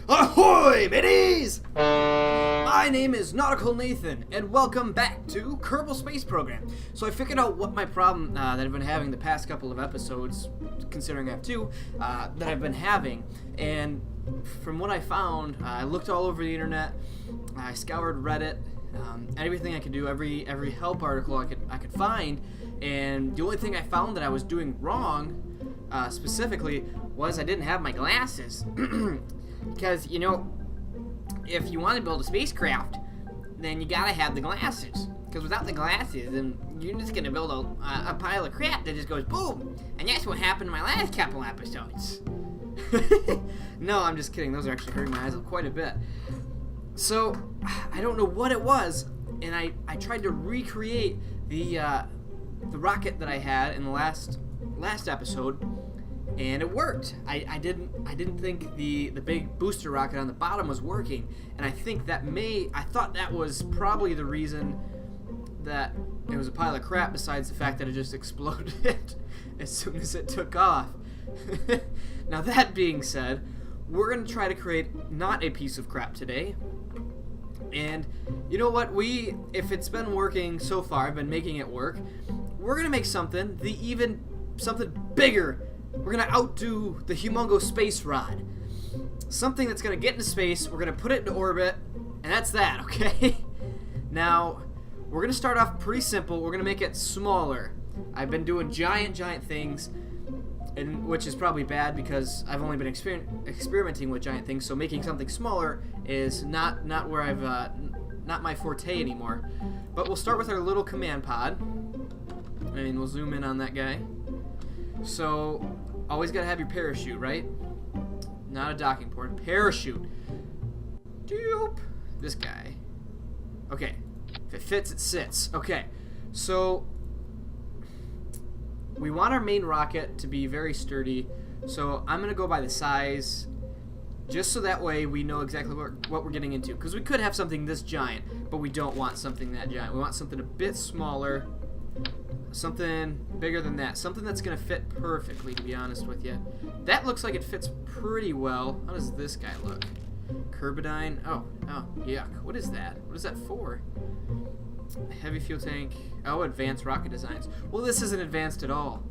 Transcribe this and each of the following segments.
Ahoy, mateys! My name is Nautical Nathan, and welcome back to Kerbal Space Program. So I figured out what my problem that I've been having the past couple of episodes, considering I have two, that I've been having. And from what I found, I looked all over the internet, I scoured Reddit, everything I could do, every help article I could find, and the only thing I found that I was doing wrong, specifically, was I didn't have my glasses. Because, you know, if you want to build a spacecraft, then you gotta have the glasses. Because without the glasses, then you're just gonna build a pile of crap that just goes boom. And that's what happened in my last couple episodes. No, I'm just kidding. Those are actually hurting my eyes quite a bit. So, I don't know what it was, and I tried to recreate the rocket that I had in the last episode, and it worked. I didn't think the big booster rocket on the bottom was working, and I thought that was probably the reason that it was a pile of crap, besides the fact that it just exploded as soon as it took off. Now that being said, we're going to try to create not a piece of crap today. And you know what, if it's been working so far, I've been making it work, we're going to make something bigger. We're going to outdo the humongous space rod. Something that's going to get into space, we're going to put it into orbit, and that's that, okay? Now, we're going to start off pretty simple. We're going to make it smaller. I've been doing giant things, which is probably bad because I've only been experimenting with giant things, so making something smaller is not where I've not my forte anymore. But we'll start with our little command pod, and we'll zoom in on that guy. So, always gotta have your parachute, right? Not a docking port. Parachute. Doop. This guy. Okay. If it fits, it sits. Okay. So, we want our main rocket to be very sturdy. So, I'm gonna go by the size, just so that way we know exactly what we're getting into. Because we could have something this giant, but we don't want something that giant. We want something a bit smaller. Something bigger than that. Something that's going to fit perfectly, to be honest with you. That looks like it fits pretty well. How does this guy look? Kerbal. Oh, yuck. What is that? What is that for? Heavy fuel tank. Oh, advanced rocket designs. Well, this isn't advanced at all.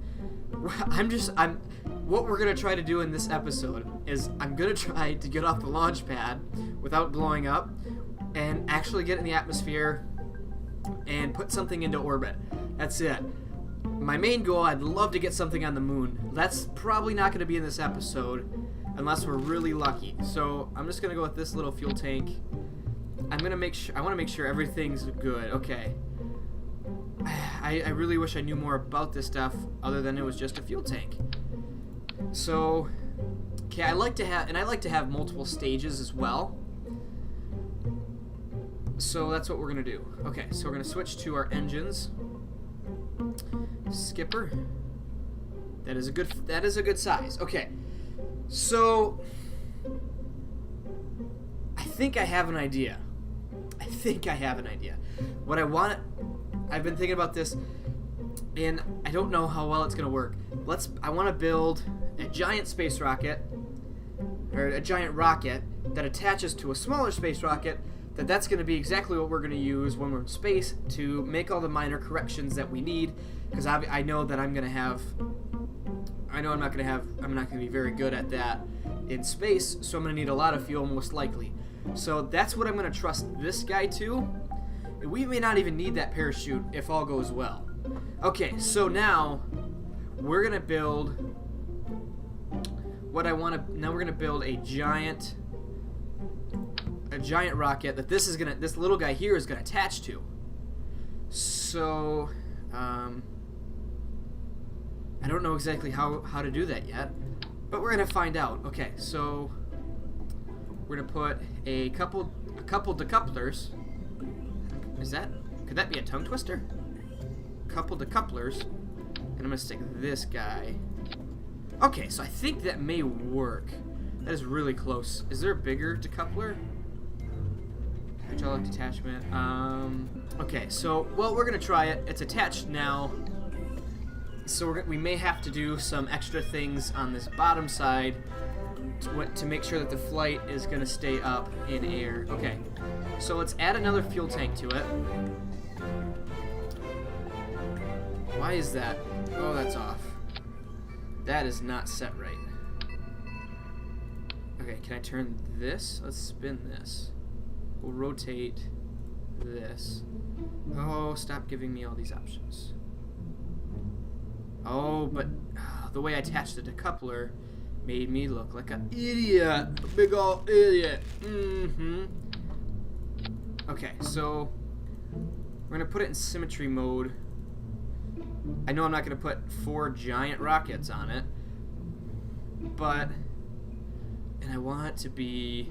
What we're going to try to do in this episode is I'm going to try to get off the launch pad without blowing up and actually get in the atmosphere and put something into orbit. That's it. My main goal, I'd love to get something on the moon. That's probably not going to be in this episode unless we're really lucky. So I'm just going to go with this little fuel tank. I want to make sure everything's good. Okay. I really wish I knew more about this stuff other than it was just a fuel tank. So, okay, I like to have multiple stages as well. So that's what we're going to do. Okay, so we're going to switch to our engines. Skipper. That is a good size. Okay. So I think I have an idea. What I want, I've been thinking about this, and I don't know how well it's going to work. I want to build a giant space rocket, or a giant rocket that attaches to a smaller space rocket. That's going to be exactly what we're going to use when we're in space to make all the minor corrections that we need, because I know that I'm not going to be very good at that in space, so I'm going to need a lot of fuel most likely. So that's what I'm going to trust this guy to. We may not even need that parachute if all goes well. Okay, so now we're going to build now we're going to build a giant rocket that this little guy here is gonna attach to. So I don't know exactly how to do that yet, but we're gonna find out. Okay, so we're gonna put a couple decouplers. Could that be a tongue twister? Couple decouplers, and I'm gonna stick this guy. Okay, so I think that may work. That is really close. Is there a bigger decoupler? Hydraulic detachment. Okay, so, well, we're going to try it. It's attached now. So we may have to do some extra things on this bottom side to make sure that the flight is going to stay up in air. Okay, so let's add another fuel tank to it. Why is that? Oh, that's off. That is not set right. Okay, can I turn this? Let's spin this. We'll rotate this. Oh, stop giving me all these options. Oh, but the way I attached the decoupler made me look like an idiot. A big ol' idiot. Okay, so we're going to put it in symmetry mode. I know I'm not going to put 4 giant rockets on it, but... And I want it to be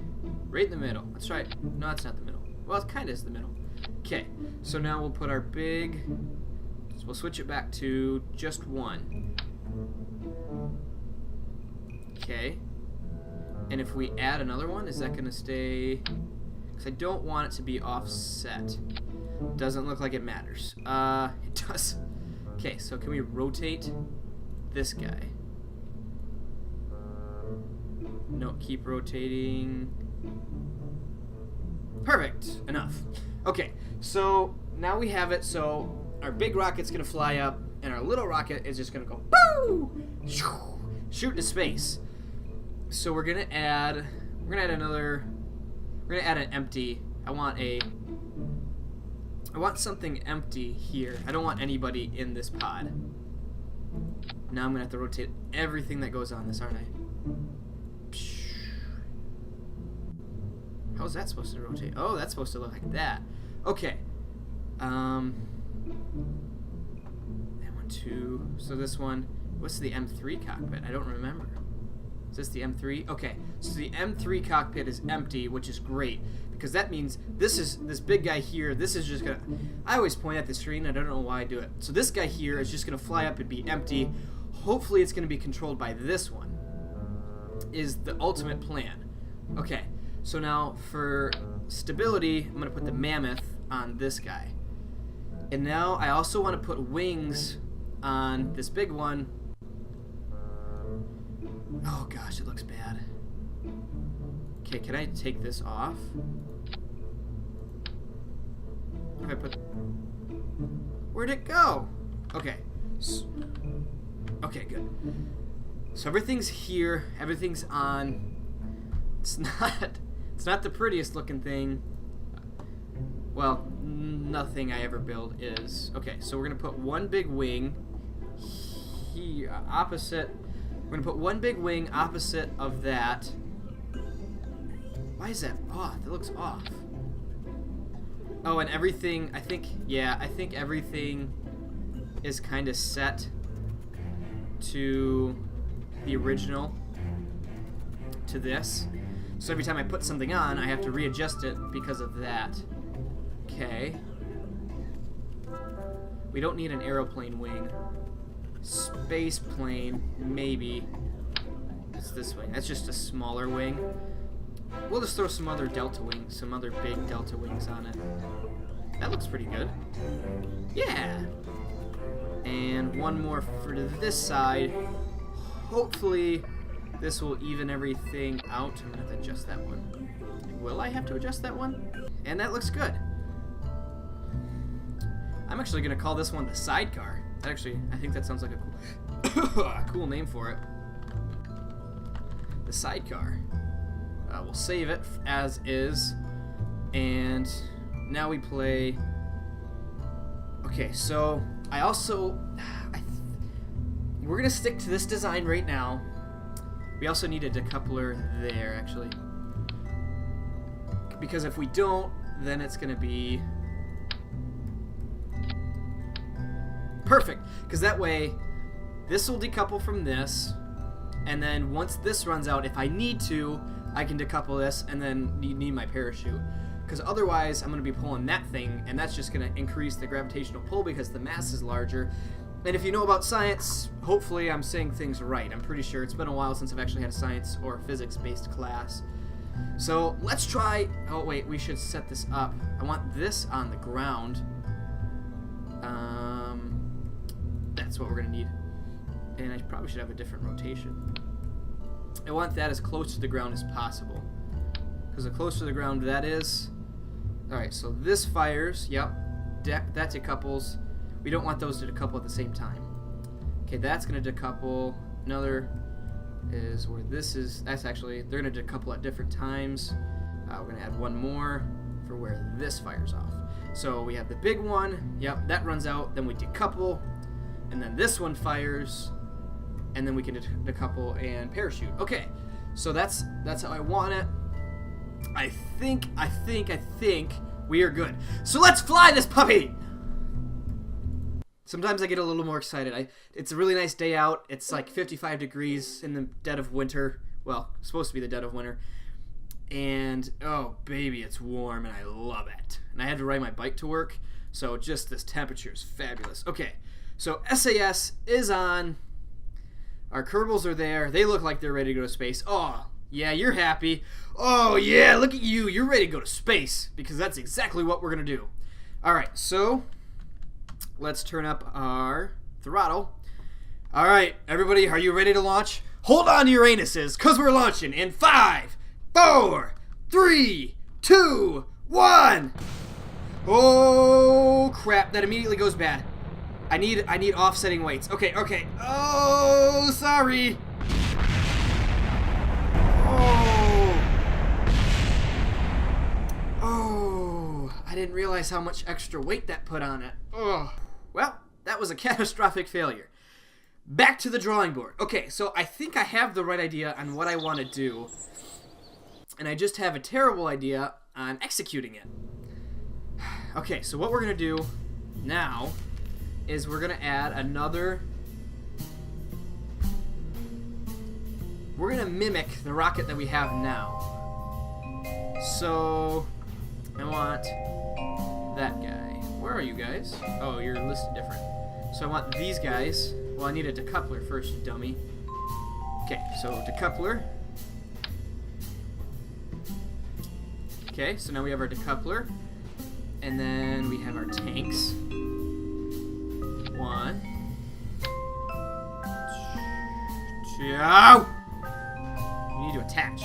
right in the middle. Let's try it. No, it's not the middle. Well, it kind of is the middle. Okay, so now we'll put our big... So we'll switch it back to just 1. Okay. And if we add another one, is that going to stay... Because I don't want it to be offset. Doesn't look like it matters. It does. Okay, so can we rotate this guy? No, keep rotating. Perfect. Enough. Okay, so now we have it. So our big rocket's gonna fly up, and our little rocket is just gonna go boo, shoot into space. So we're gonna add another. We're gonna add an empty. I want something empty here. I don't want anybody in this pod. Now I'm gonna have to rotate everything that goes on this, aren't I? How's that supposed to rotate? Oh, that's supposed to look like that. Okay. That one too. So this one. What's the M3 cockpit? I don't remember. Is this the M3? Okay. So the M3 cockpit is empty, which is great because that means this big guy here. This is just gonna. I always point at the screen. I don't know why I do it. So this guy here is just gonna fly up and be empty. Hopefully, it's gonna be controlled by this one. Is the ultimate plan. Okay. So now for stability, I'm going to put the mammoth on this guy. And now I also want to put wings on this big one. Oh gosh, it looks bad. Okay, can I take this off? If I put... Where'd it go? Okay. Okay, good. So everything's here. Everything's on. It's not the prettiest looking thing. Well, nothing I ever build is. Okay, so we're gonna put one big wing here opposite. We're gonna put one big wing opposite of that. Why is that off? It looks off. Oh, and everything, I think everything is kind of set to the original, to this. So every time I put something on, I have to readjust it because of that. Okay. We don't need an aeroplane wing. Space plane, maybe. It's this wing. That's just a smaller wing. We'll just throw some other delta wings, some other big delta wings on it. That looks pretty good. Yeah. And one more for this side. Hopefully this will even everything out. I'm gonna have to adjust that one. Will I have to adjust that one? And that looks good. I'm actually gonna call this one the sidecar. Actually, I think that sounds like a cool, a cool name for it. The sidecar. We'll save it as is, and now we play. Okay, so we're gonna stick to this design right now. We also need a decoupler there, actually, because if we don't, then it's gonna be perfect. Because that way, this will decouple from this, and then once this runs out, if I need to, I can decouple this and then need my parachute. Because otherwise, I'm going to be pulling that thing, and that's just going to increase the gravitational pull because the mass is larger. And if you know about science, hopefully I'm saying things right. I'm pretty sure it's been a while since I've actually had a science or physics-based class. So let's try... Oh, wait, we should set this up. I want this on the ground. That's what we're going to need. And I probably should have a different rotation. I want that as close to the ground as possible. Because the closer to the ground that is... Alright, so this fires. Yep. That decouples. We don't want those to decouple at the same time. Okay, that's going to decouple. Another is where this is. That's actually... They're going to decouple at different times. We're going to add one more for where this fires off. So we have the big one. Yep, that runs out. Then we decouple. And then this one fires. And then we can decouple and parachute. Okay, so that's how I want it. I think we are good. So let's fly this puppy! Sometimes I get a little more excited. It's a really nice day out. It's like 55 degrees in the dead of winter. Well, it's supposed to be the dead of winter. And, oh, baby, it's warm, and I love it. And I had to ride my bike to work, so just this temperature is fabulous. Okay, so SAS is on. Our Kerbals are there. They look like they're ready to go to space. Oh, yeah, you're happy. Oh, yeah, look at you. You're ready to go to space, because that's exactly what we're going to do. All right, so let's turn up our throttle. All right, everybody, are you ready to launch? Hold on to your anuses, because we're launching in 5, 4, 3, 2, 1. Oh, crap. That immediately goes bad. I need offsetting weights. Okay. Oh, sorry. Oh, I didn't realize how much extra weight that put on it. Oh, well, that was a catastrophic failure. Back to the drawing board. Okay, so I think I have the right idea on what I want to do, and I just have a terrible idea on executing it. Okay, so what we're going to do now is we're going to add another... We're going to mimic the rocket that we have now. So, I want that guy. Where are you guys? Oh, you're listed different. So I want these guys. Well, I need a decoupler first, you dummy. Okay, so decoupler. Okay, so now we have our decoupler. And then we have our tanks. 1, 2. You need to attach.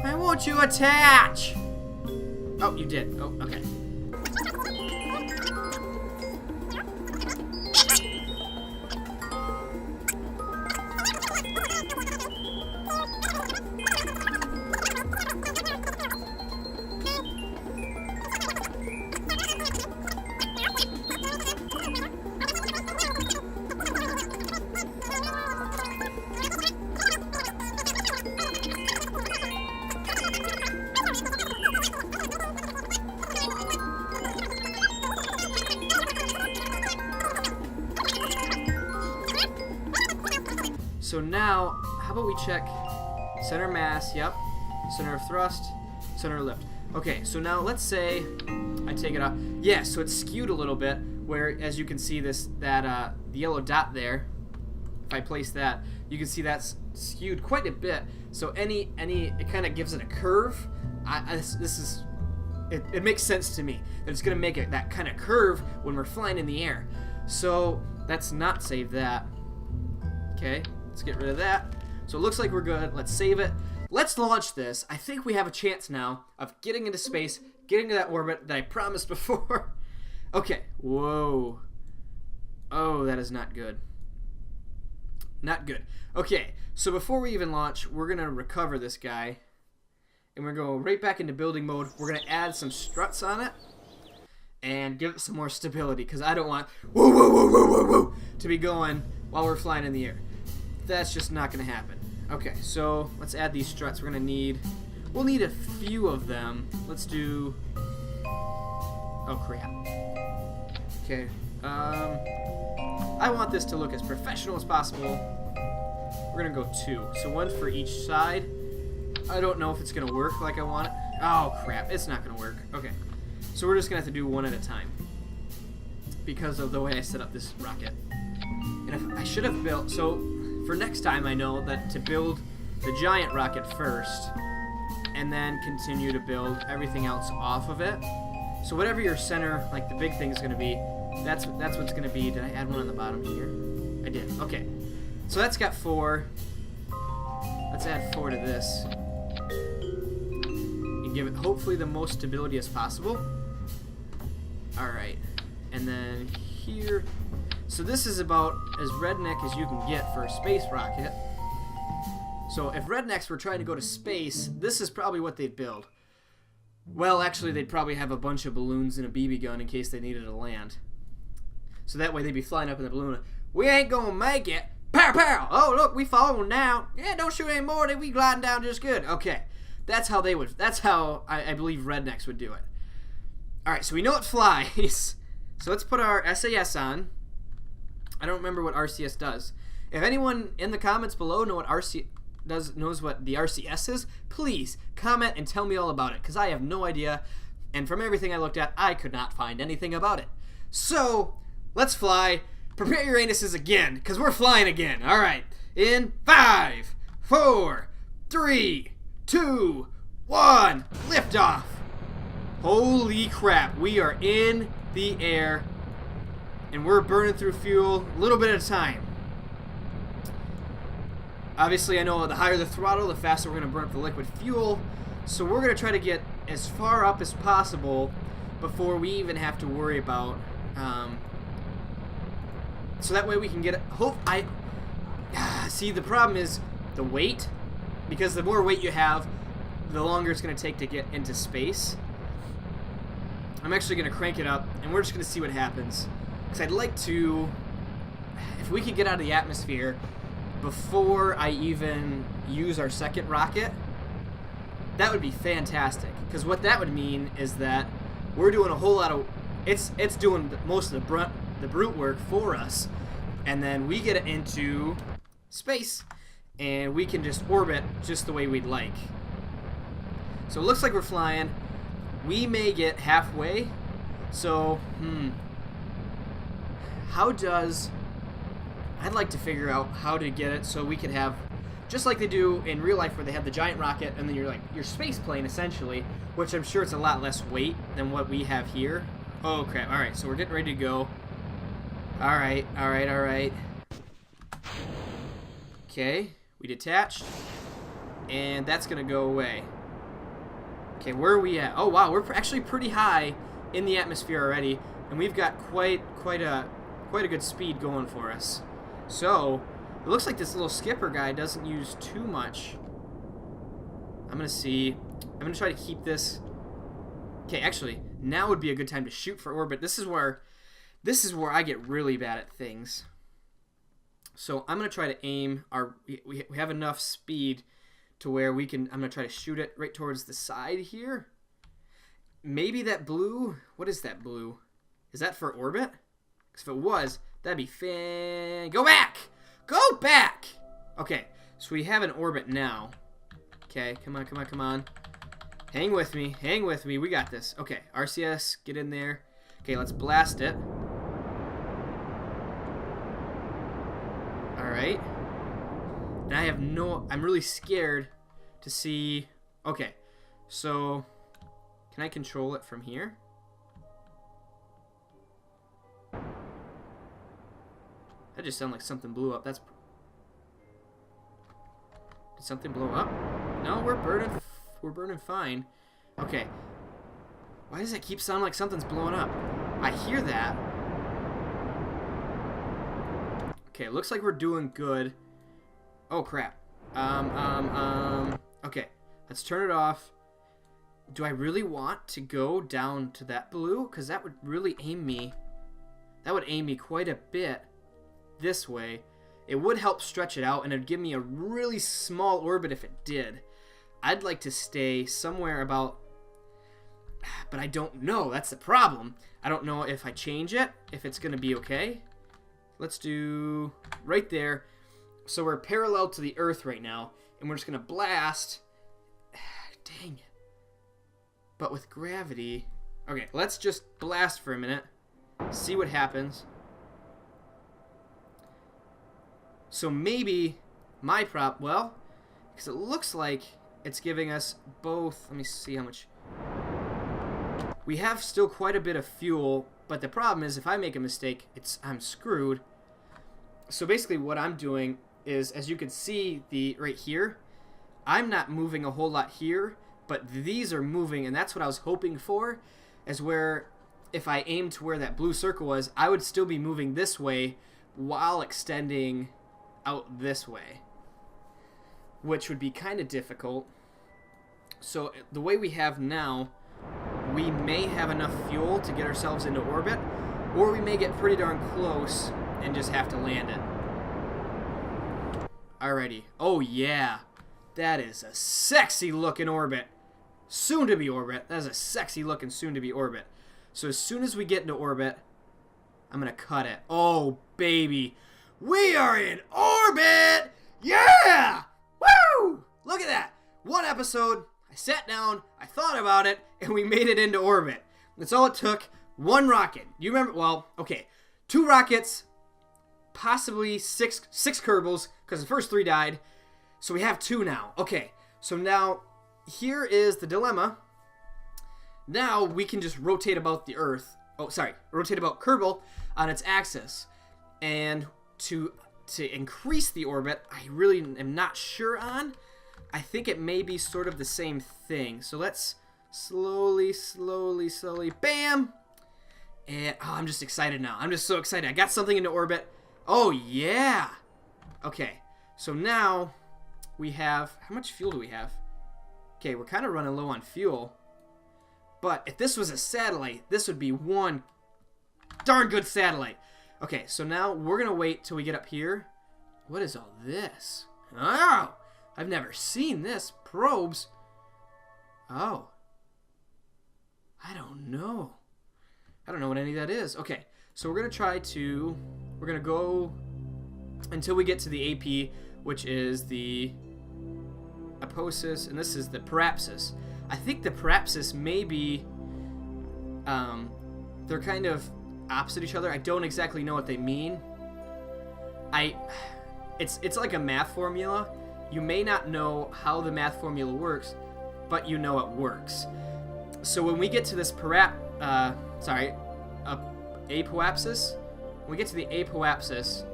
Why won't you attach? Oh, you did. Oh, okay. So now, how about we check center mass, yep, center of thrust, center of lift. Okay, so now let's say I take it off. Yeah, so it's skewed a little bit, where as you can see the yellow dot there, if I place that, you can see that's skewed quite a bit. So it kind of gives it a curve. It makes sense to me that it's gonna make it that kind of curve when we're flying in the air. So let's not save that. Okay. Let's get rid of that. So it looks like we're good. Let's save it. Let's launch this. I think we have a chance now of getting into space, getting to that orbit that I promised before. Okay. Whoa. Oh, that is not good. Not good. Okay, so before we even launch, we're going to recover this guy. And we're going to go right back into building mode. We're going to add some struts on it. And give it some more stability. Because I don't want whoa, whoa, whoa, whoa, whoa, whoa, to be going while we're flying in the air. That's just not going to happen. Okay, so let's add these struts. We'll need a few of them. Let's do, oh crap. Okay, I want this to look as professional as possible. We're going to go 2. So 1 for each side. I don't know if it's going to work like I want it. Oh crap, it's not going to work. Okay, so we're just going to have to do 1 at a time because of the way I set up this rocket. And if I should have built, so for next time I know that to build the giant rocket first and then continue to build everything else off of it. So whatever your center, like the big thing is going to be, that's what's going to be. Did I add one on the bottom here? I did. Okay. So that's got 4. Let's add 4 to this. And give it hopefully the most stability as possible. Alright. And then here. So this is about as redneck as you can get for a space rocket. So if rednecks were trying to go to space, this is probably what they'd build. Well, actually, they'd probably have a bunch of balloons and a BB gun in case they needed to land. So that way they'd be flying up in the balloon. We ain't gonna make it. Pow, pow. Oh, look, we falling now. Yeah, don't shoot any more. We gliding down just good. Okay, that's how they would. That's how I believe rednecks would do it. All right, so we know it flies. So let's put our SAS on. I don't remember what RCS does. If anyone in the comments below knows what the RCS is, please comment and tell me all about it, because I have no idea, and from everything I looked at, I could not find anything about it. So, let's fly. Prepare your anuses again, because we're flying again. All right, in 5, 4, 3, 2, 1, liftoff. Holy crap, we are in the air, and we're burning through fuel a little bit at a time. Obviously, I know the higher the throttle, the faster we're going to burn up the liquid fuel. So we're going to try to get as far up as possible before we even have to worry about... so that way we can get it... See, the problem is the weight. Because the more weight you have, the longer it's going to take to get into space. I'm actually going to crank it up, and we're just going to see what happens. Because I'd like to... If we could get out of the atmosphere... before I even use our second rocket, that would be fantastic. Because what that would mean is that we're doing a whole lot of... It's doing most of the brute work for us. And then we get it into space. And we can just orbit just the way we'd like. So it looks like we're flying. We may get halfway. So, how does... I'd like to figure out how to get it so we can have, just like they do in real life where they have the giant rocket and then you're like your space plane essentially, which I'm sure it's a lot less weight than what we have here. Oh crap, alright, so we're getting ready to go. Alright. Okay, we detached. And that's gonna go away. Okay, where are we at? Oh wow, we're actually pretty high in the atmosphere already, and we've got quite a good speed going for us. So, it looks like this little skipper guy doesn't use too much. I'm going to see. I'm going to try to keep this. Okay, actually, now would be a good time to shoot for orbit. This is where I get really bad at things. So, I'm going to try to aim our... We have enough speed to where we can... I'm going to try to shoot it right towards the side here. Maybe that blue... What is that blue? Is that for orbit? Because if it was... That'd be fan. Go back! Go back! Okay, so we have an orbit now. Okay, come on. Hang with me. We got this. Okay, RCS, get in there. Okay, let's blast it. Alright. And I have no... I'm really scared to see... Okay, so... Can I control it from here? That just sounded like something blew up. That's... Did something blow up? No, we're burning fine. Okay. Why does it keep sounding like something's blowing up? I hear that. Okay, looks like we're doing good. Oh crap. Okay, let's turn it off. Do I really want to go down to that blue? Because that would really aim me. That would aim me quite a bit this way. It would help stretch it out, and it'd give me a really small orbit if it did. I'd like to stay somewhere about... But I don't know. That's the problem. I don't know if I change it, if it's going to be okay. Let's do right there. So we're parallel to the Earth right now, and we're just going to blast. Dang it. But with gravity... Okay, let's just blast for a minute. See what happens. So maybe my prop... Well, because it looks like it's giving us both... Let me see how much... We have still quite a bit of fuel, but the problem is if I make a mistake, I'm screwed. So basically what I'm doing is, as you can see right here, I'm not moving a whole lot here, but these are moving, and that's what I was hoping for, is where if I aimed to where that blue circle was, I would still be moving this way while extending out this way, which would be kind of difficult. So the way we have now, we may have enough fuel to get ourselves into orbit, or we may get pretty darn close and just have to land it. Alrighty. Oh yeah, that is a sexy looking orbit. Soon to be orbit. That is a sexy looking soon to be orbit. So as soon as we get into orbit, I'm gonna cut it. Oh baby, we are in orbit! Yeah! Woo! Look at that. One episode, I sat down, I thought about it, and we made it into orbit. That's all it took. One rocket. You remember? Well, okay. 2 rockets, possibly six Kerbals, because the first 3 died. So we have 2 now. Okay, so now here is the dilemma. Now we can just rotate about the Earth. Oh, sorry. Rotate about Kerbal on its axis. And to increase the orbit, I really am not sure on. I think it may be sort of the same thing. So let's slowly, bam! And, oh, I'm just excited now. I'm just so excited. I got something into orbit. Oh, yeah! Okay, so now we have... How much fuel do we have? Okay, we're kind of running low on fuel. But if this was a satellite, this would be one darn good satellite. Okay, so now we're going to wait till we get up here. What is all this? Oh! I've never seen this. Probes. Oh. I don't know. I don't know what any of that is. Okay, so we're going to try to... We're going to go until we get to the AP, which is the Aposis, and this is the Parapsis. I think the Parapsis may be... they're kind of opposite each other. I don't exactly know what they mean. It's like a math formula. You may not know how the math formula works, but you know it works. So when we get to this apoapsis, when we get to the apoapsis,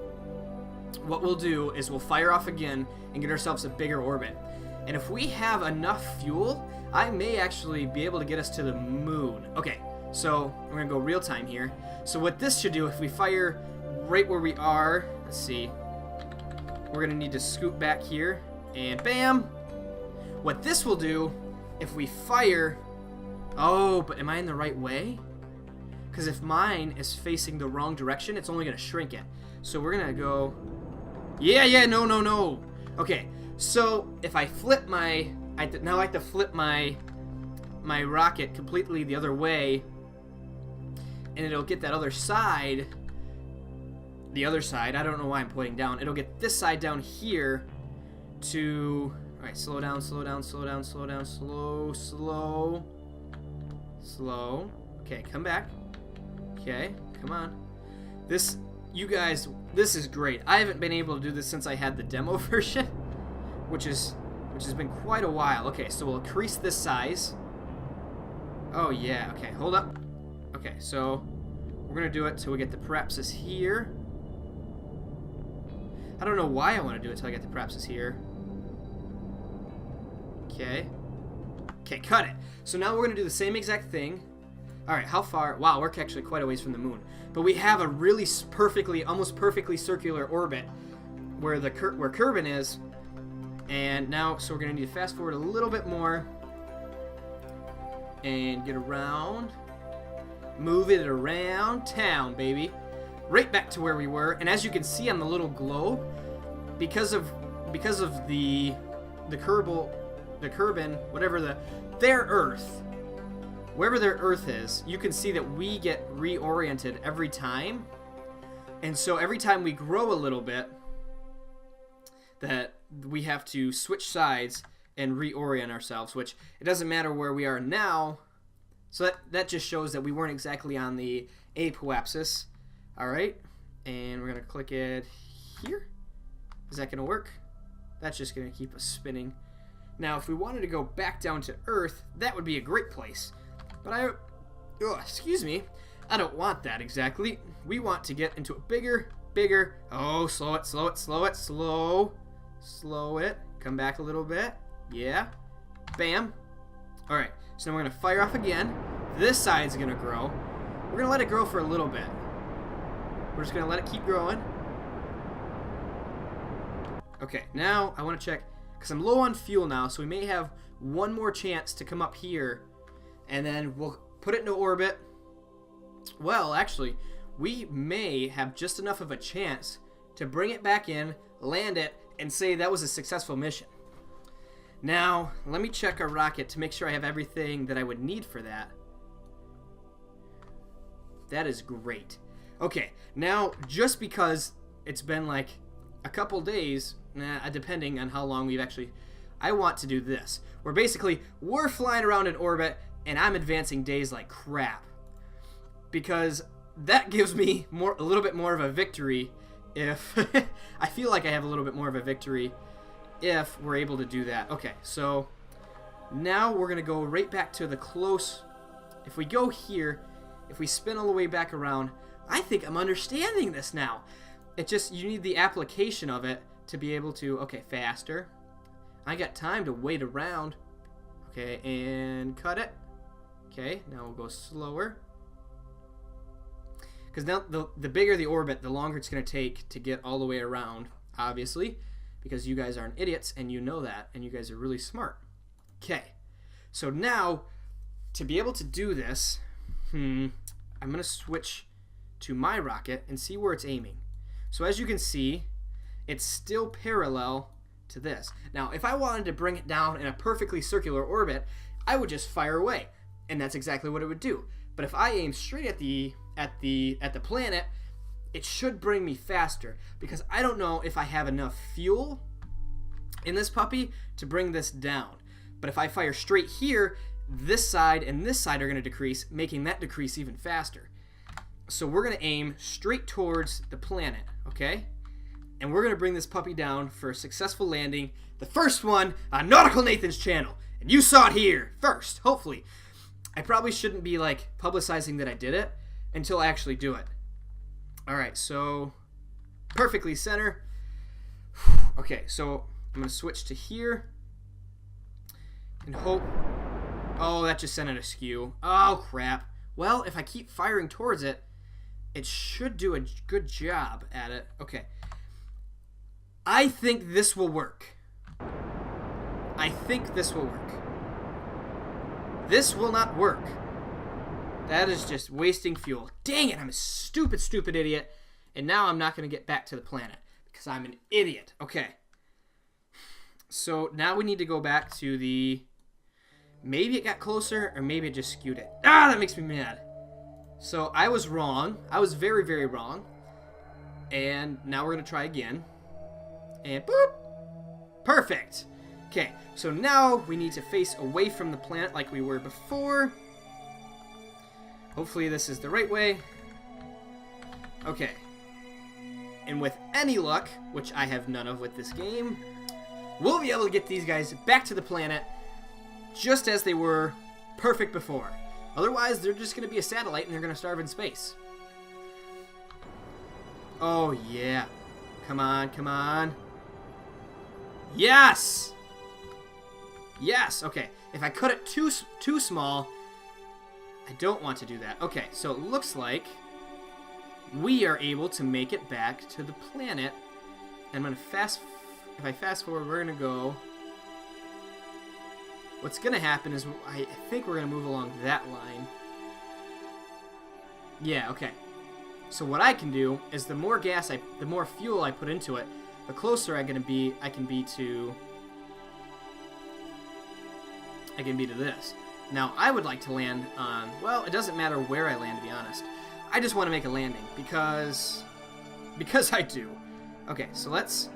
what we'll do is we'll fire off again and get ourselves a bigger orbit. And if we have enough fuel, I may actually be able to get us to the moon. Okay, so we're gonna go real time here. So what this should do, if we fire right where we are, let's see, we're gonna need to scoot back here, and bam! What this will do, if we fire, oh, but am I in the right way? Because if mine is facing the wrong direction, it's only gonna shrink it. So we're gonna go, no. Okay, so if I flip my, now I have to flip my rocket completely the other way, and it'll get that other side. The other side, I don't know why I'm pointing down. It'll get this side down here to... Alright, slow down. Slow. Okay, come back. Okay, come on. This, you guys, this is great. I haven't been able to do this since I had the demo version, which has been quite a while. Okay, so we'll increase this size. Oh yeah, okay, hold up. Okay, so we're gonna do it till we get the Parapsis here. I don't know why I want to do it till I get the Parapsis here. Okay, cut it. So now we're gonna do the same exact thing. Alright, how far? Wow, we're actually quite a ways from the moon. But we have a really almost perfectly circular orbit where where Kerbin is. And now, so we're gonna need to fast forward a little bit more and get around. Move it around town, baby. Right back to where we were. And as you can see on the little globe, because of the Kerbal, the Kerbin, whatever their Earth, wherever their Earth is, you can see that we get reoriented every time. And so every time we grow a little bit, that we have to switch sides and reorient ourselves, which it doesn't matter where we are now. So that just shows that we weren't exactly on the apoapsis. Alright, and we're going to click it here. Is that going to work? That's just going to keep us spinning. Now, if we wanted to go back down to Earth, that would be a great place. But excuse me, I don't want that exactly. We want to get into a bigger bigger. Oh, slow it, slow it, slow it, slow. Slow it. Come back a little bit. Yeah. Bam. All right, so now we're gonna fire off again. This side's gonna grow. We're gonna let it grow for a little bit. We're just gonna let it keep growing. Okay, now I wanna check, because I'm low on fuel now, so we may have one more chance to come up here, and then we'll put it into orbit. Well, actually, we may have just enough of a chance to bring it back in, land it, and say that was a successful mission. Now, let me check our rocket to make sure I have everything that I would need for that. That is great. Okay, now, just because it's been like a couple days, depending on how long we've actually... I want to do this. Where basically, we're flying around in orbit, and I'm advancing days like crap. Because that gives me a little bit more of a victory if... I feel like I have a little bit more of a victory if we're able to do that. Okay, so now we're going to go right back to the close. If we go here, if we spin all the way back around, I think I'm understanding this now. It just, you need the application of it to be able to, okay, faster. I got time to wait around. Okay, and cut it. Okay, now we'll go slower. Because now the bigger the orbit, the longer it's going to take to get all the way around, obviously. Because you guys aren't idiots, and you know that, and you guys are really smart. Okay, so now, to be able to do this, I'm going to switch to my rocket and see where it's aiming. So as you can see, it's still parallel to this. Now, if I wanted to bring it down in a perfectly circular orbit, I would just fire away, and that's exactly what it would do. But if I aim straight at the planet, it should bring me faster, because I don't know if I have enough fuel in this puppy to bring this down. But if I fire straight here, this side and this side are going to decrease, making that decrease even faster. So we're going to aim straight towards the planet, okay? And we're going to bring this puppy down for a successful landing. The first one on Nautical Nathan's channel. And you saw it here first, hopefully. I probably shouldn't be like publicizing that I did it until I actually do it. Alright, so perfectly center. Okay, so I'm going to switch to here and hope... Oh, that just sent it askew. Oh, crap. Well, if I keep firing towards it, it should do a good job at it. Okay. I think this will work. I think this will work. This will not work. That is just wasting fuel. Dang it, I'm a stupid, stupid idiot. And now I'm not going to get back to the planet because I'm an idiot. Okay. So now we need to go back to the... Maybe it got closer or maybe it just skewed it. Ah, that makes me mad. So I was wrong. I was very, very wrong. And now we're going to try again. And boop. Perfect. Okay, so now we need to face away from the planet like we were before. Hopefully this is the right way. Okay. And with any luck, which I have none of with this game, we'll be able to get these guys back to the planet just as they were perfect before. Otherwise, they're just going to be a satellite and they're going to starve in space. Oh, yeah. Come on, come on. Yes! Yes! Okay, if I cut it too small... I don't want to do that. Okay, so it looks like we are able to make it back to the planet. And I'm going to if I fast forward, we're going to go... What's going to happen is I think we're going to move along that line. Yeah, okay. So what I can do is the more fuel I put into it, the closer I can be to this. Now, I would like to land on, well, it doesn't matter where I land, to be honest. I just want to make a landing, because I do. Okay, so it's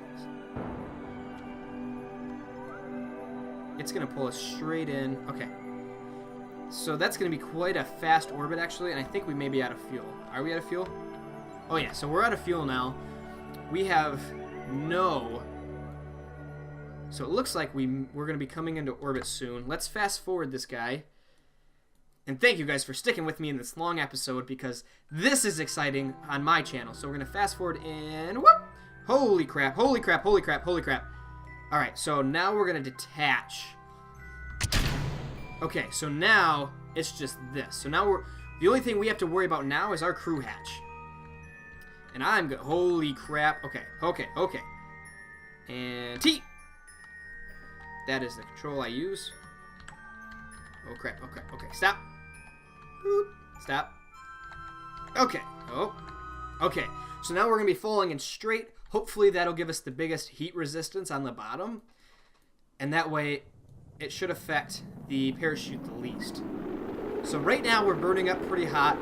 going to pull us straight in. Okay. So that's going to be quite a fast orbit, actually, and I think we may be out of fuel. Are we out of fuel? Oh, yeah, so we're out of fuel now. We have no... So it looks like we're going to be coming into orbit soon. Let's fast forward this guy And thank you guys for sticking with me in this long episode because this is exciting on my channel. So we're going to fast forward and whoop! Holy crap, holy crap, holy crap, holy crap. Alright, so now we're going to detach. Okay, so now it's just this. So now the only thing we have to worry about now is our crew hatch. And I'm good. Holy crap. Okay, okay, okay. And T. That is the control I use. Oh crap, okay, okay, stop. Boop. Stop. Okay, oh. Okay, so now we're going to be falling in straight. Hopefully that'll give us the biggest heat resistance on the bottom. And that way it should affect the parachute the least. So right now we're burning up pretty hot.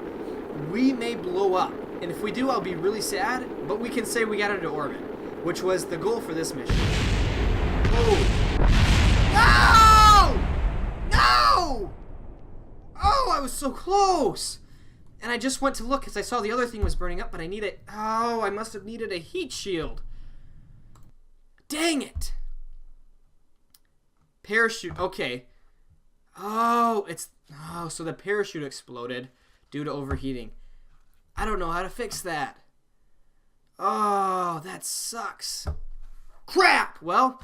We may blow up. And if we do, I'll be really sad. But we can say we got into orbit, which was the goal for this mission. Oh! No! No! Oh, I was so close! And I just went to look because I saw the other thing was burning up, but I need it. Oh, I must have needed a heat shield. Dang it! Parachute, okay. Oh, so the parachute exploded due to overheating. I don't know how to fix that. Oh, that sucks. Crap! Well,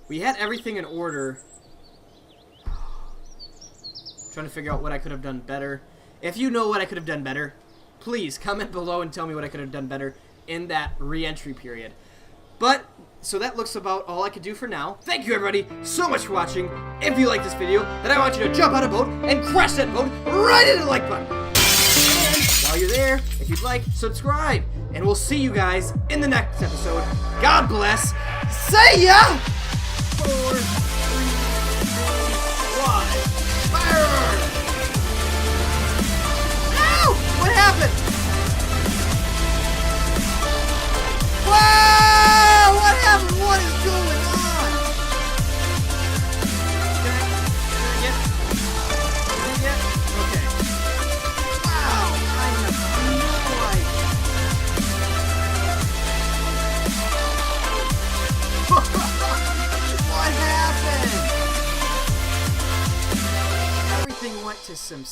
we had everything in order. Trying to figure out what I could have done better. If you know what I could have done better, please comment below and tell me what I could have done better in that re-entry period. But, so that looks about all I could do for now. Thank you everybody so much for watching. If you like this video, then I want you to jump out of boat and crush that boat right into the like button. And while you're there, if you'd like, subscribe. And we'll see you guys in the next episode. God bless. See ya! 4, 3, 2, 1. Fire! No! What happened? Wow! What happened? What is going on? Can I get? Okay. Wow! I have no idea. What happened? Everything went to some